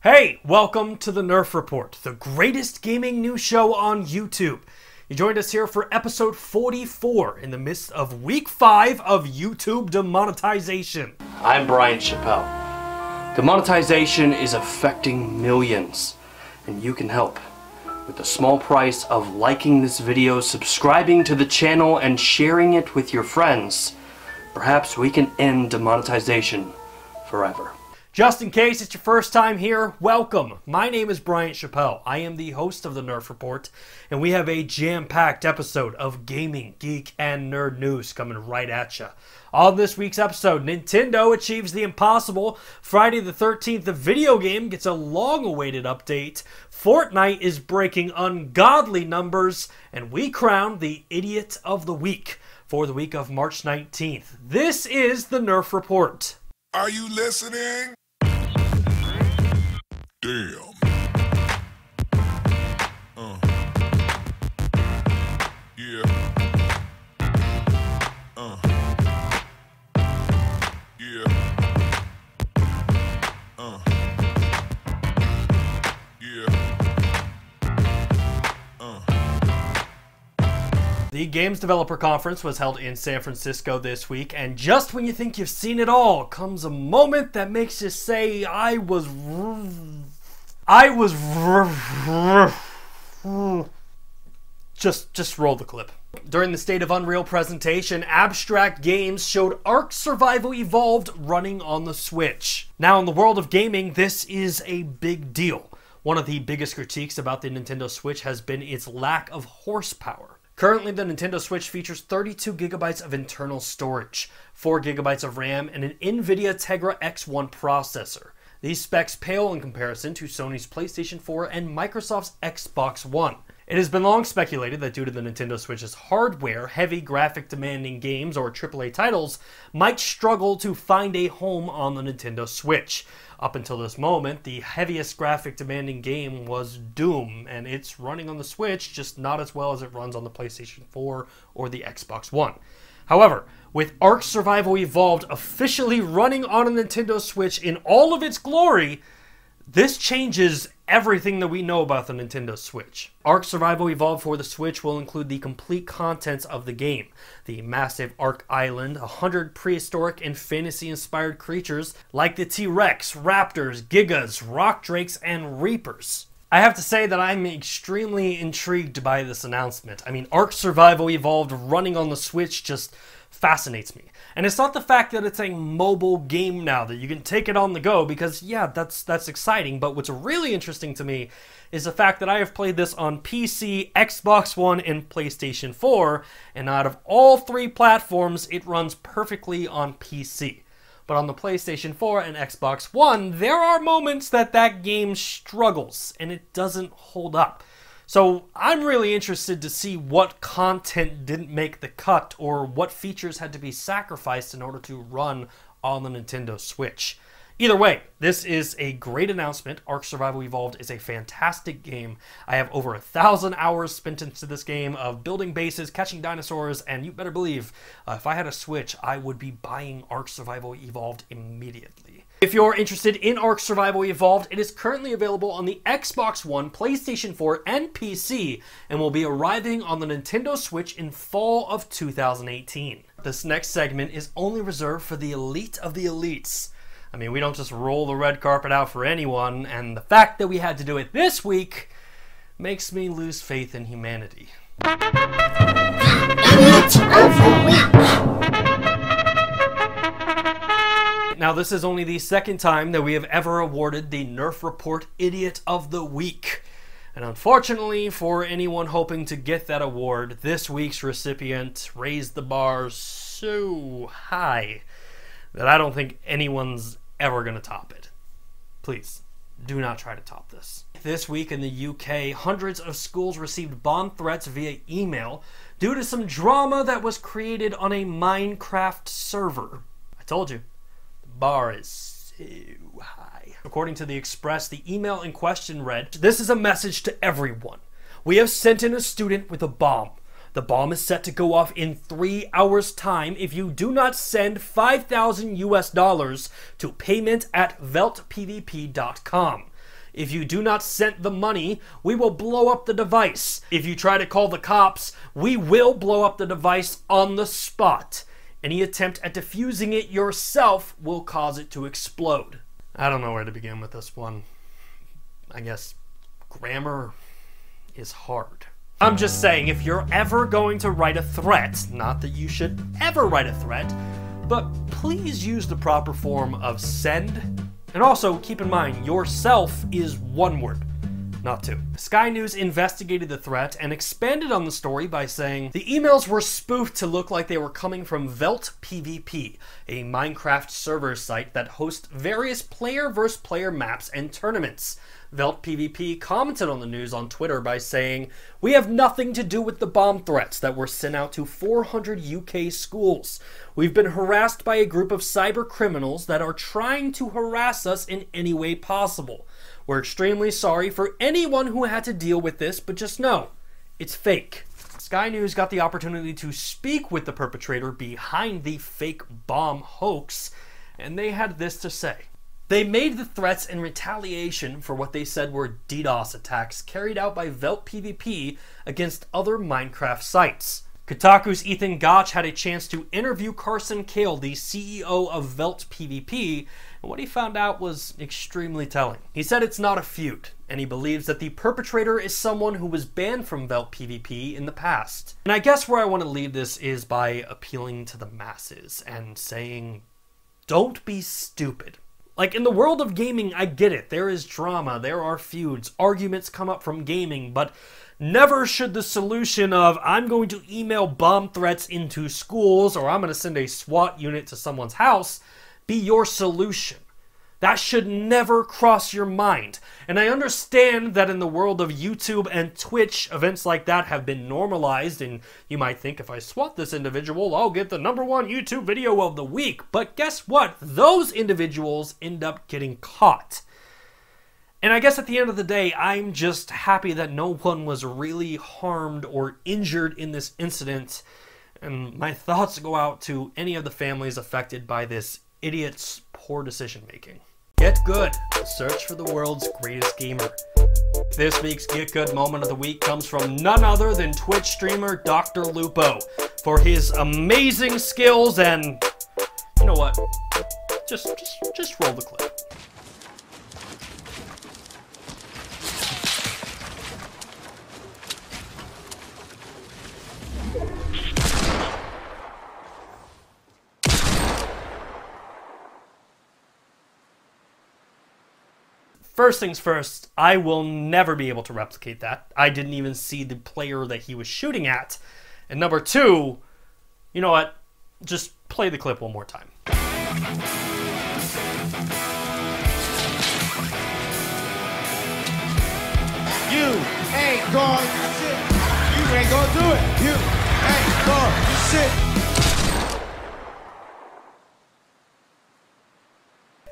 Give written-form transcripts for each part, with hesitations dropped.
Hey, welcome to the Nerf Report, the greatest gaming news show on YouTube. You joined us here for episode 44 in the midst of week 5 of YouTube demonetization. I'm Brian Chappell. Demonetization is affecting millions, and you can help with the small price of liking this video, subscribing to the channel, and sharing it with your friends. Perhaps we can end demonetization forever. Just in case it's your first time here, welcome. My name is Brian Chappell. I am the host of the Nerf Report, and we have a jam-packed episode of gaming, geek, and nerd news coming right at you. On this week's episode, Nintendo achieves the impossible. Friday the 13th, the video game gets a long-awaited update. Fortnite is breaking ungodly numbers, and we crown the Idiot of the Week for the week of March 19th. This is the Nerf Report. Are you listening? Damn. Yeah. Yeah. The Games Developer Conference was held in San Francisco this week, and just when you think you've seen it all, comes a moment that makes you say, Just roll the clip. During the State of Unreal presentation, Abstract Games showed Ark Survival Evolved running on the Switch. Now, in the world of gaming, this is a big deal. One of the biggest critiques about the Nintendo Switch has been its lack of horsepower. Currently, the Nintendo Switch features 32 gigabytes of internal storage, 4 gigabytes of RAM, and an NVIDIA Tegra X1 processor. These specs pale in comparison to Sony's PlayStation 4 and Microsoft's Xbox One. It has been long speculated that due to the Nintendo Switch's hardware, heavy graphic-demanding games or AAA titles might struggle to find a home on the Nintendo Switch. Up until this moment, the heaviest graphic-demanding game was Doom, and it's running on the Switch, just not as well as it runs on the PlayStation 4 or the Xbox One. However, with Ark Survival Evolved officially running on a Nintendo Switch in all of its glory, this changes everything that we know about the Nintendo Switch. Ark Survival Evolved for the Switch will include the complete contents of the game. The massive Ark Island, 100 prehistoric and fantasy-inspired creatures like the T-Rex, Raptors, Gigas, Rock Drakes, and Reapers. I have to say that I'm extremely intrigued by this announcement. I mean, Ark Survival Evolved running on the Switch just fascinates me. And it's not the fact that it's a mobile game now, that you can take it on the go, because yeah, that's exciting, but what's really interesting to me is the fact that I have played this on PC, Xbox One, and PlayStation 4, and out of all 3 platforms, it runs perfectly on PC. But on the PlayStation 4 and Xbox One, there are moments that game struggles, and it doesn't hold up. So I'm really interested to see what content didn't make the cut or what features had to be sacrificed in order to run on the Nintendo Switch. Either way, this is a great announcement. Ark Survival Evolved is a fantastic game. I have over 1,000 hours spent into this game of building bases, catching dinosaurs, and you better believe if I had a Switch, I would be buying Ark Survival Evolved immediately. If you're interested in Ark Survival Evolved, it is currently available on the Xbox One, PlayStation 4, and PC, and will be arriving on the Nintendo Switch in fall of 2018. This next segment is only reserved for the elite of the elites. I mean, we don't just roll the red carpet out for anyone, and the fact that we had to do it this week makes me lose faith in humanity. Idiot of the Week. Now, this is only the second time that we have ever awarded the Nerf Report Idiot of the Week. And unfortunately, for anyone hoping to get that award, this week's recipient raised the bar so high that I don't think anyone's ever going to top it. Please, do not try to top this. This week in the UK, hundreds of schools received bomb threats via email due to some drama that was created on a Minecraft server. I told you, the bar is so high. According to The Express, the email in question read, "This is a message to everyone. We have sent in a student with a bomb. The bomb is set to go off in 3 hours' time if you do not send $5,000 US to payment@veltpvp.com. If you do not send the money, we will blow up the device. If you try to call the cops, we will blow up the device on the spot. Any attempt at defusing it yourself will cause it to explode. I don't know where to begin with this one. I guess grammar is hard. I'm just saying, if you're ever going to write a threat, not that you should ever write a threat, but please use the proper form of send. And also, keep in mind, yourself is one word, not two. Sky News investigated the threat and expanded on the story by saying, the emails were spoofed to look like they were coming from Velt PvP, a Minecraft server site that hosts various player versus player maps and tournaments. Velt PvP commented on the news on Twitter by saying, we have nothing to do with the bomb threats that were sent out to 400 UK schools. We've been harassed by a group of cyber criminals that are trying to harass us in any way possible. We're extremely sorry for anyone who had to deal with this, but just know, it's fake. Sky News got the opportunity to speak with the perpetrator behind the fake bomb hoax, and they had this to say. They made the threats in retaliation for what they said were DDoS attacks carried out by Velt PvP against other Minecraft sites. Kotaku's Ethan Gotch had a chance to interview Carson Kale, the CEO of Velt PvP, and what he found out was extremely telling. He said it's not a feud, and he believes that the perpetrator is someone who was banned from Velt PvP in the past. And I guess where I want to leave this is by appealing to the masses and saying, don't be stupid. Like, in the world of gaming, I get it. There is drama, there are feuds, arguments come up from gaming, but never should the solution of, I'm going to email bomb threats into schools, or I'm going to send a SWAT unit to someone's house, be your solution. That should never cross your mind. And I understand that in the world of YouTube and Twitch, events like that have been normalized, and you might think, if I SWAT this individual, I'll get the #1 YouTube video of the week. But guess what? Those individuals end up getting caught. And I guess at the end of the day, I'm just happy that no one was really harmed or injured in this incident. And my thoughts go out to any of the families affected by this idiot's poor decision making. Get Good, the search for the world's greatest gamer. This week's Get Good Moment of the Week comes from none other than Twitch streamer Dr. Lupo for his amazing skills and, you know what, just roll the clip. First things first, I will never be able to replicate that. I didn't even see the player that he was shooting at. And number two, you know what? Just play the clip one more time. You ain't gonna shit. You ain't gonna do it. You ain't gonna shit.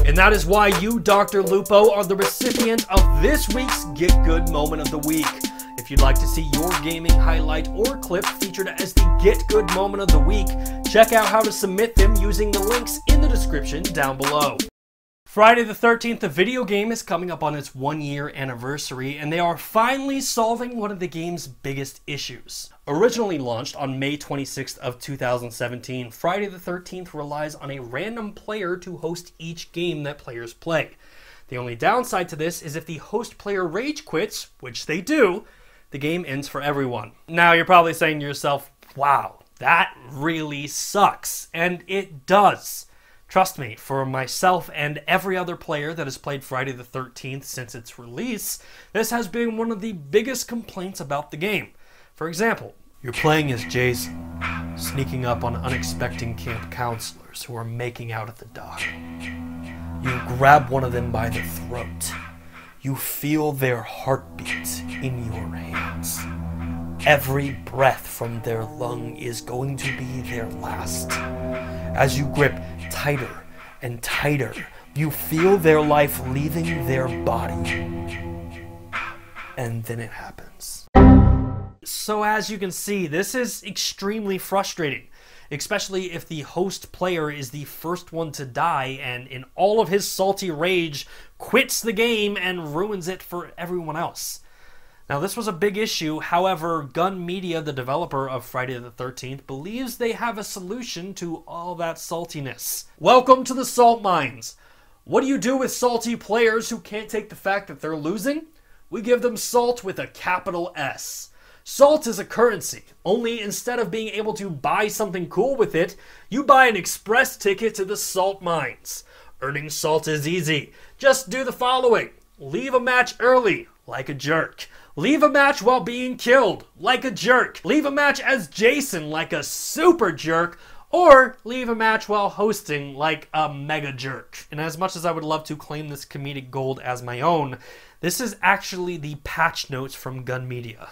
And that is why you, Dr. Lupo, are the recipient of this week's Get Good Moment of the Week. If you'd like to see your gaming highlight or clip featured as the Get Good Moment of the Week, check out how to submit them using the links in the description down below. Friday the 13th, the video game, is coming up on its 1-year anniversary, and they are finally solving one of the game's biggest issues. Originally launched on May 26th of 2017, Friday the 13th relies on a random player to host each game that players play. The only downside to this is if the host player rage quits, which they do, the game ends for everyone. Now you're probably saying to yourself, wow, that really sucks. And it does. Trust me, for myself and every other player that has played Friday the 13th since its release, this has been one of the biggest complaints about the game. For example, you're playing as Jason, sneaking up on unexpected camp counselors who are making out at the dock. You grab one of them by the throat. You feel their heartbeat in your hands. Every breath from their lung is going to be their last. As you grip tighter and tighter, you feel their life leaving their body. And then it happens. So as you can see, this is extremely frustrating. especially if the host player is the first one to die and in all of his salty rage quits the game and ruins it for everyone else. Now, this was a big issue. However, Gun Media, the developer of Friday the 13th, believes they have a solution to all that saltiness. Welcome to the salt mines. What do you do with salty players who can't take the fact that they're losing? We give them salt with a capital S. Salt is a currency, only instead of being able to buy something cool with it, you buy an express ticket to the salt mines. Earning salt is easy. Just do the following. Leave a match early, like a jerk. Leave a match while being killed, like a jerk. Leave a match as Jason, like a super jerk. Or leave a match while hosting, like a mega jerk. And as much as I would love to claim this comedic gold as my own, this is actually the patch notes from Gun Media.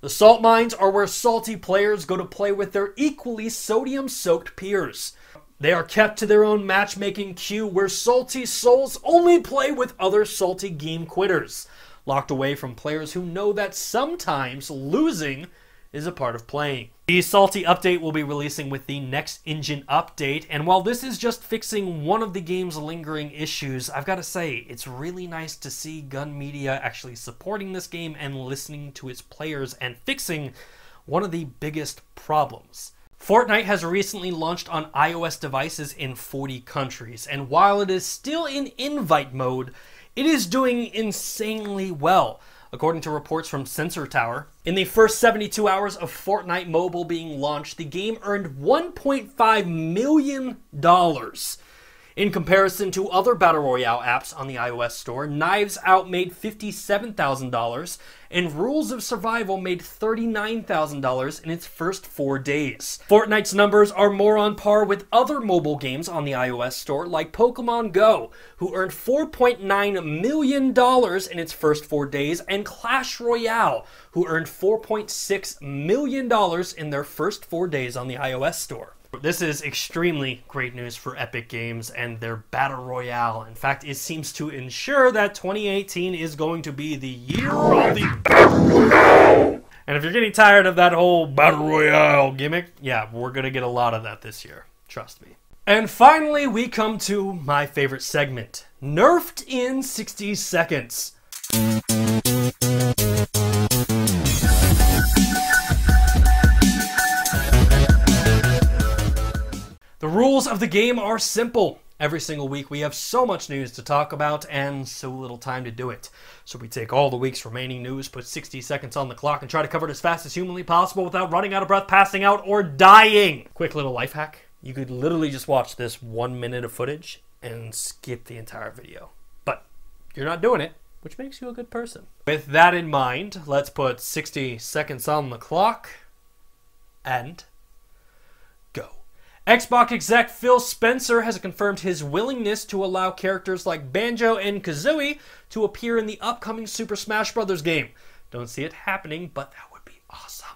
The salt mines are where salty players go to play with their equally sodium-soaked peers. They are kept to their own matchmaking queue where salty souls only play with other salty game quitters, locked away from players who know that sometimes losing is a part of playing. The salty update will be releasing with the next engine update, and while this is just fixing one of the game's lingering issues, I've got to say, it's really nice to see Gun Media actually supporting this game and listening to its players and fixing one of the biggest problems. Fortnite has recently launched on iOS devices in 40 countries, and while it is still in invite mode, it is doing insanely well. According to reports from Sensor Tower, in the first 72 hours of Fortnite Mobile being launched, the game earned $1.5 million. In comparison to other Battle Royale apps on the iOS store, Knives Out made $57,000, and Rules of Survival made $39,000 in its first 4 days. Fortnite's numbers are more on par with other mobile games on the iOS store, like Pokemon Go, who earned $4.9 million in its first 4 days, and Clash Royale, who earned $4.6 million in their first 4 days on the iOS store. This is extremely great news for Epic Games and their Battle Royale. In fact, it seems to ensure that 2018 is going to be the year of the Battle Royale. And if you're getting tired of that whole Battle Royale gimmick, yeah, we're going to get a lot of that this year. Trust me. And finally, we come to my favorite segment, Nerfed in 60 seconds. The rules of the game are simple. Every single week we have so much news to talk about and so little time to do it. So we take all the week's remaining news, put 60 seconds on the clock, and try to cover it as fast as humanly possible without running out of breath, passing out, or dying. Quick little life hack. You could literally just watch this 1 minute of footage and skip the entire video. But you're not doing it, which makes you a good person. With that in mind, let's put 60 seconds on the clock and go. Xbox exec Phil Spencer has confirmed his willingness to allow characters like Banjo and Kazooie to appear in the upcoming Super Smash Bros. Game. Don't see it happening, but that would be awesome.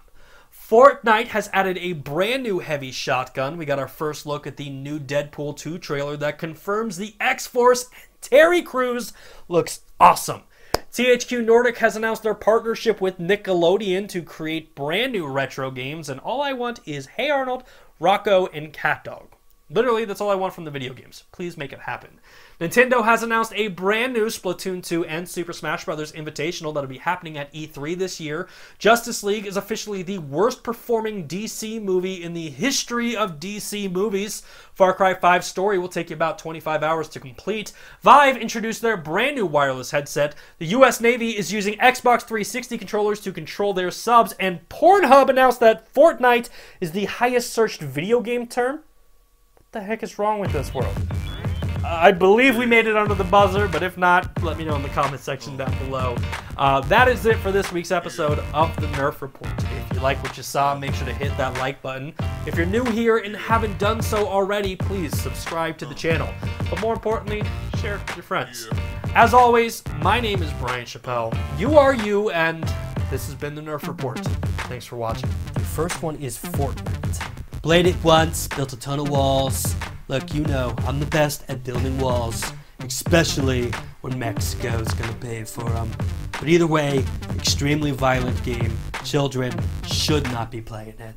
Fortnite has added a brand new heavy shotgun. We got our first look at the new Deadpool 2 trailer that confirms the X-Force and Terry Crews looks awesome. THQ Nordic has announced their partnership with Nickelodeon to create brand new retro games, and all I want is Hey Arnold, Rocco, and CatDog. Literally, that's all I want from the video games. Please make it happen. Nintendo has announced a brand new Splatoon 2 and Super Smash Bros. Invitational that'll be happening at E3 this year. Justice League is officially the worst performing DC movie in the history of DC movies. Far Cry 5 story will take you about 25 hours to complete. Vive introduced their brand new wireless headset. The US Navy is using Xbox 360 controllers to control their subs. And Pornhub announced that Fortnite is the highest searched video game term. What the heck is wrong with this world? I believe we made it under the buzzer, but if not, let me know in the comment section down below. That is it for this week's episode of the Nerf Report. If you like what you saw, make sure to hit that like button. If you're new here and haven't done so already, please subscribe to the channel. But more importantly, share it with your friends. As always, my name is Brian Chappelle. You are you, and this has been the Nerf Report. Thanks for watching. The first one is Fortnite. Played it once, built a ton of walls. Look, you know, I'm the best at building walls, especially when Mexico's gonna pay for them. But either way, extremely violent game. Children should not be playing it.